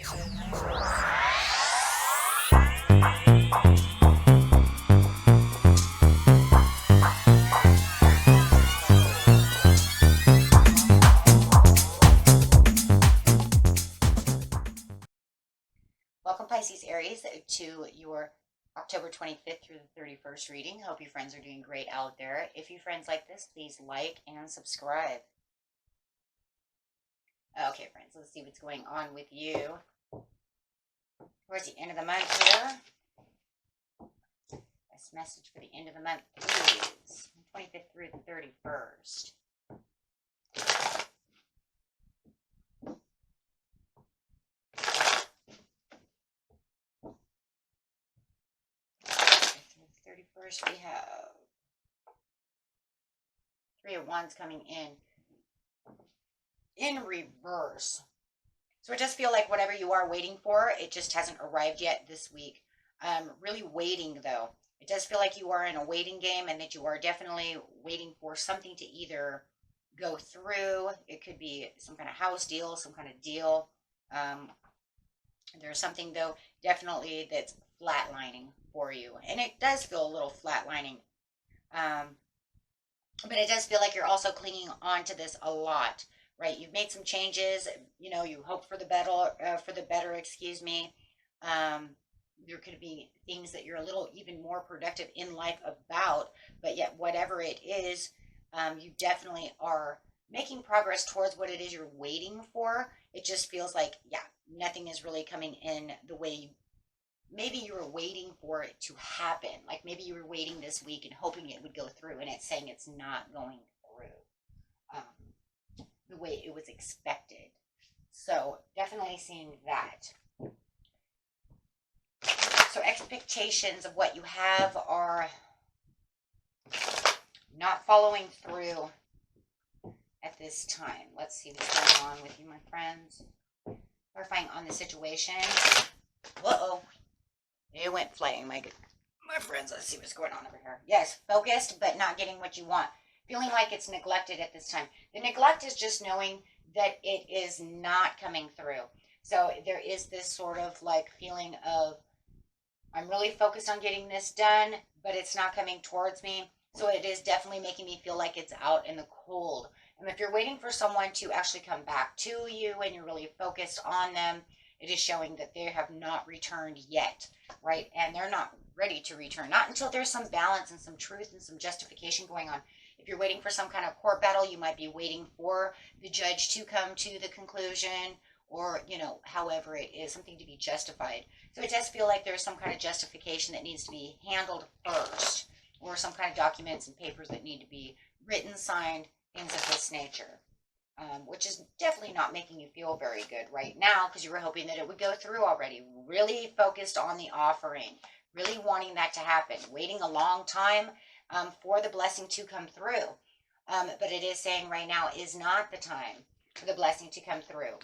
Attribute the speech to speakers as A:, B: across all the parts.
A: Welcome, Pisces Aries, to your October 25th through the 31st reading. Hope you friends are doing great out there. If you friends like this, please like and subscribe. Okay, friends, let's see what's going on with you towards the end of the month here. This message for the end of the month is 25th through the 31st. First, we have Three of Wands coming in reverse. So it does feel like whatever you are waiting for, it just hasn't arrived yet this week. Really waiting, though. It does feel like you are in a waiting game and that you are definitely waiting for something to either go through. It could be some kind of house deal, some kind of deal. There's something, though, definitely that's flatlining for you. And it does feel a little flatlining. But it does feel like you're also clinging on to this a lot, right? You've made some changes. You know, you hope for the better, excuse me. There could be things that you're a little even more productive in life about, but yet whatever it is, you definitely are making progress towards what it is you're waiting for. It just feels like, yeah, nothing is really coming in the way maybe you were waiting for it to happen. Like maybe you were waiting this week and hoping it would go through, and it's saying it's not going through the way it was expected. So definitely seeing that. So expectations of what you have are not following through at this time. Let's see what's going on with you, my friends. Clarifying on the situation. Uh-oh. It went flying, my friends. Let's see what's going on over here. Yes, focused, but not getting what you want. Feeling like it's neglected at this time. The neglect is just knowing that it is not coming through. So there is this sort of like feeling of, I'm really focused on getting this done, but it's not coming towards me. So it is definitely making me feel like it's out in the cold. And if you're waiting for someone to actually come back to you and you're really focused on them, it is showing that they have not returned yet, right? And they're not ready to return. Not until there's some balance and some truth and some justification going on. If you're waiting for some kind of court battle, you might be waiting for the judge to come to the conclusion, or, you know, however it is, something to be justified. So it does feel like there's some kind of justification that needs to be handled first, or some kind of documents and papers that need to be written, signed, things of this nature. Which is definitely not making you feel very good right now, because you were hoping that it would go through already. Really focused on the offering, really wanting that to happen, waiting a long time for the blessing to come through. But it is saying right now is not the time for the blessing to come through.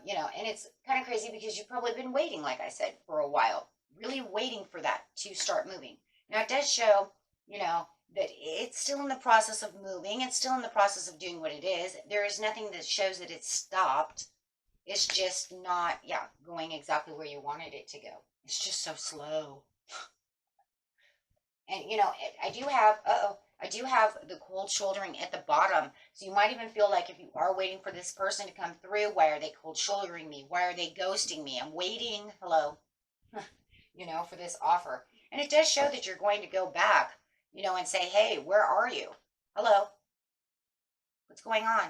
A: You know, and it's kind of crazy because you've probably been waiting, like I said, for a while, really waiting for that to start moving. Now it does show, you know, that it's still in the process of moving. It's still in the process of doing what it is. There is nothing that shows that it's stopped. It's just not, yeah, going exactly where you wanted it to go. It's just so slow. And, you know, I do have the cold shouldering at the bottom. So you might even feel like if you are waiting for this person to come through, why are they cold shouldering me? Why are they ghosting me? I'm waiting, hello, you know, for this offer. And it does show that you're going to go back, you know, and say, hey, where are you? Hello? What's going on?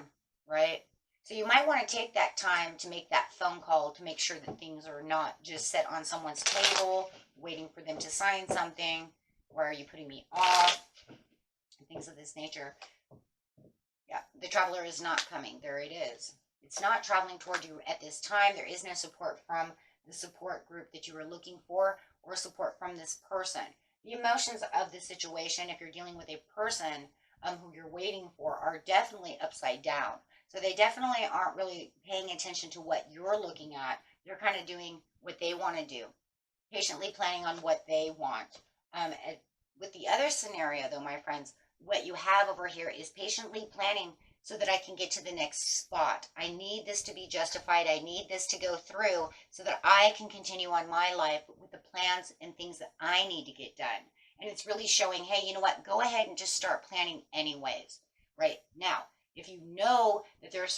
A: Right? So you might want to take that time to make that phone call to make sure that things are not just set on someone's table, waiting for them to sign something. Why are you putting me off? And things of this nature. Yeah, the traveler is not coming. There it is. It's not traveling toward you at this time. There is no support from the support group that you were looking for, or support from this person. The emotions of the situation, if you're dealing with a person who you're waiting for, are definitely upside down. So they definitely aren't really paying attention to what you're looking at. They're kind of doing what they want to do, patiently planning on what they want. With the other scenario, though, my friends, what you have over here is patiently planning so that I can get to the next spot. I need this to be justified. I need this to go through so that I can continue on my life with the plans and things that I need to get done. And it's really showing, hey, you know what? Go ahead and just start planning anyways. Right now, if you know that there are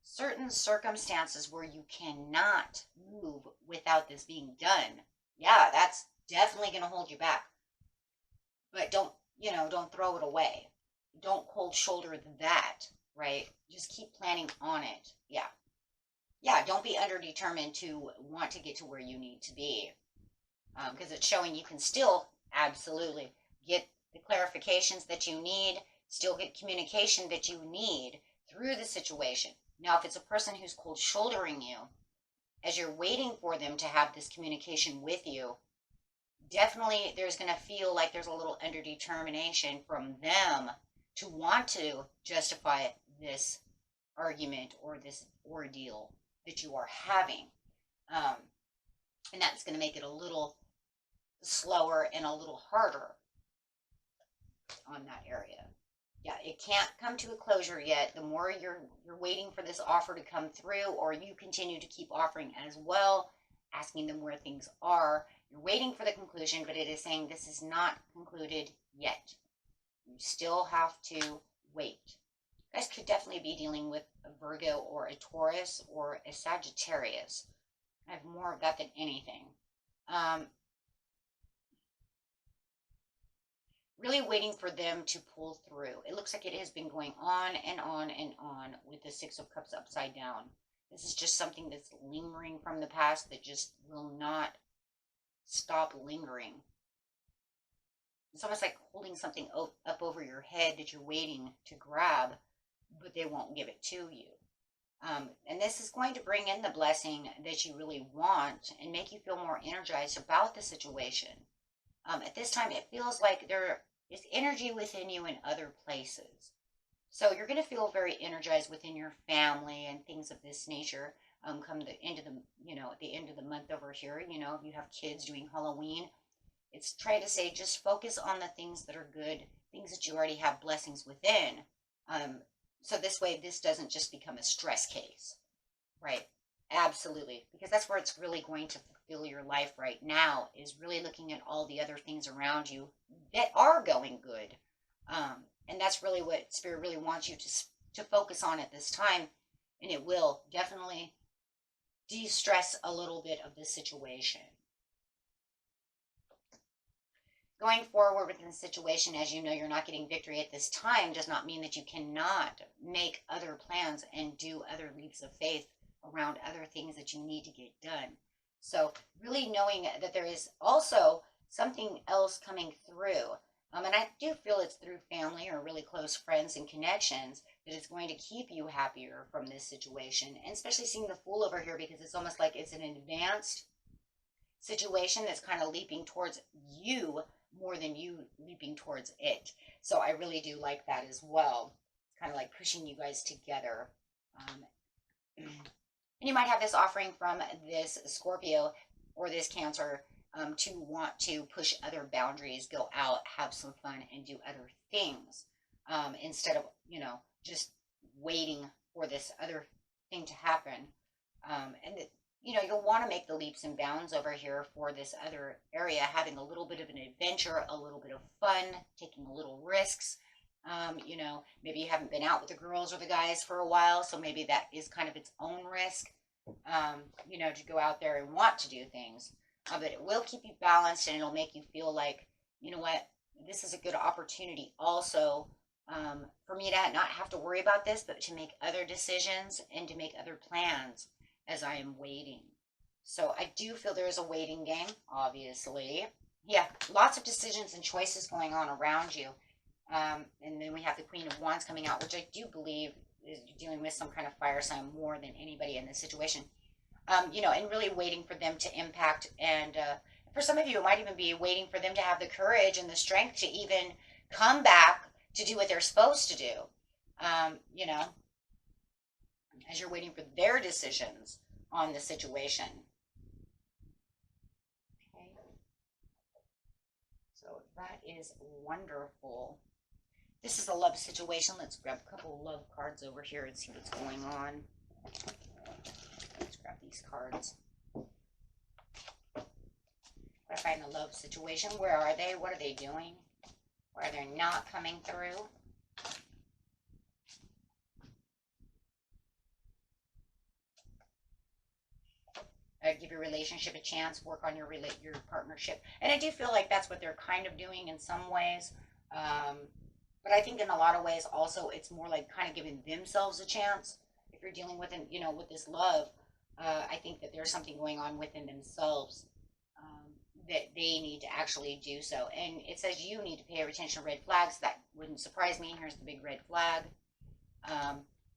A: certain circumstances where you cannot move without this being done, yeah, that's definitely going to hold you back. But don't throw it away. Don't cold shoulder that, right? Just keep planning on it. Yeah. Yeah, don't be underdetermined to want to get to where you need to be. Because it's showing you can still absolutely get the clarifications that you need, still get communication that you need through the situation. Now, if it's a person who's cold shouldering you, as you're waiting for them to have this communication with you, definitely there's going to feel like there's a little underdetermination from them to want to justify this argument or this ordeal that you are having. And that's going to make it a little slower and a little harder on that area. Yeah, it can't come to a closure yet. The more you're waiting for this offer to come through, or you continue to keep offering as well, asking them where things are, you're waiting for the conclusion, but it is saying this is not concluded yet. You still have to wait. You guys could definitely be dealing with a Virgo or a Taurus or a Sagittarius. I have more of that than anything. Really waiting for them to pull through. It looks like it has been going on and on and on with the Six of Cups upside down. This is just something that's lingering from the past that just will not stop lingering. It's almost like holding something up over your head that you're waiting to grab, but they won't give it to you. And this is going to bring in the blessing that you really want and make you feel more energized about the situation. At this time, it feels like there is energy within you in other places. So you're going to feel very energized within your family and things of this nature. Come the end of at the end of the month over here, if you have kids doing Halloween, it's trying to say just focus on the things that are good, things that you already have blessings within. So this way, this doesn't just become a stress case, right? Absolutely, because that's where it's really going to fulfill your life right now, is really looking at all the other things around you that are going good. And that's really what Spirit really wants you to focus on at this time. And it will definitely de-stress a little bit of the situation. Going forward within the situation, as you know, you're not getting victory at this time, does not mean that you cannot make other plans and do other leaps of faith around other things that you need to get done. So really knowing that there is also something else coming through. And I do feel it's through family or really close friends and connections that is going to keep you happier from this situation. And especially seeing the Fool over here, because it's almost like it's an advanced situation that's kind of leaping towards you more than you leaping towards it. So I really do like that as well. It's kind of like pushing you guys together. And you might have this offering from this Scorpio or this Cancer to want to push other boundaries, go out, have some fun, and do other things instead of, just waiting for this other thing to happen. You'll want to make the leaps and bounds over here for this other area, having a little bit of an adventure, a little bit of fun, taking a little risks. Maybe you haven't been out with the girls or the guys for a while, so maybe that is kind of its own risk, to go out there and want to do things. But it will keep you balanced, and it'll make you feel like, you know what, this is a good opportunity also for me to not have to worry about this, but to make other decisions and to make other plans as I am waiting. So I do feel there is a waiting game, obviously. Yeah, lots of decisions and choices going on around you. And then we have the Queen of Wands coming out, which I do believe is dealing with some kind of fire sign more than anybody in this situation. And really waiting for them to impact. And for some of you, it might even be waiting for them to have the courage and the strength to even come back to do what they're supposed to do. As you're waiting for their decisions on the situation. Okay. So that is wonderful. This is a love situation. Let's grab a couple of love cards over here and see what's going on. Let's grab these cards. I find a love situation. Where are they? What are they doing? Where they're not coming through? Give your relationship a chance. Work on your partnership. And I do feel like that's what they're kind of doing in some ways. But I think in a lot of ways also it's more like kind of giving themselves a chance. If you're dealing with, with this love, I think that there's something going on within themselves that they need to actually do so. And it says you need to pay attention to red flags. That wouldn't surprise me. Here's the big red flag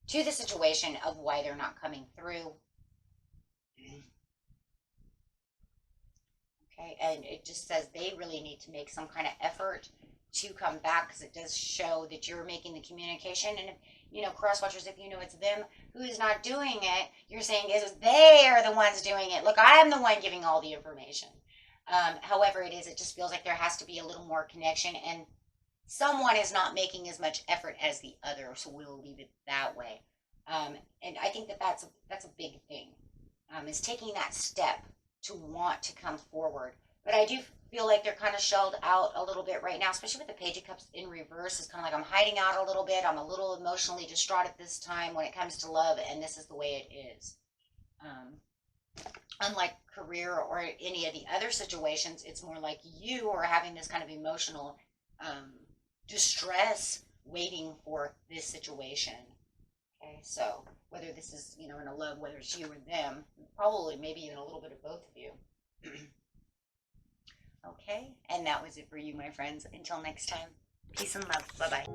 A: to the situation of why they're not coming through. Okay, and it just says they really need to make some kind of effort to come back, because it does show that you're making the communication. And if, cross watchers, if you know it's them who is not doing it, you're saying is they are the ones doing it. Look, I'm the one giving all the information. However it just feels like there has to be a little more connection, and someone is not making as much effort as the other, so we'll leave it that way. And I think that's a big thing, is taking that step to want to come forward. But I do feel like they're kind of shelled out a little bit right now, especially with the Page of Cups in reverse. It's kind of like I'm hiding out a little bit. I'm a little emotionally distraught at this time when it comes to love, and this is the way it is. Unlike career or any of the other situations, it's more like you are having this kind of emotional distress waiting for this situation. Okay, so whether this is, in a love, whether it's you or them, probably maybe even a little bit of both of you. Okay, and that was it for you, my friends. Until next time, peace and love. Bye-bye.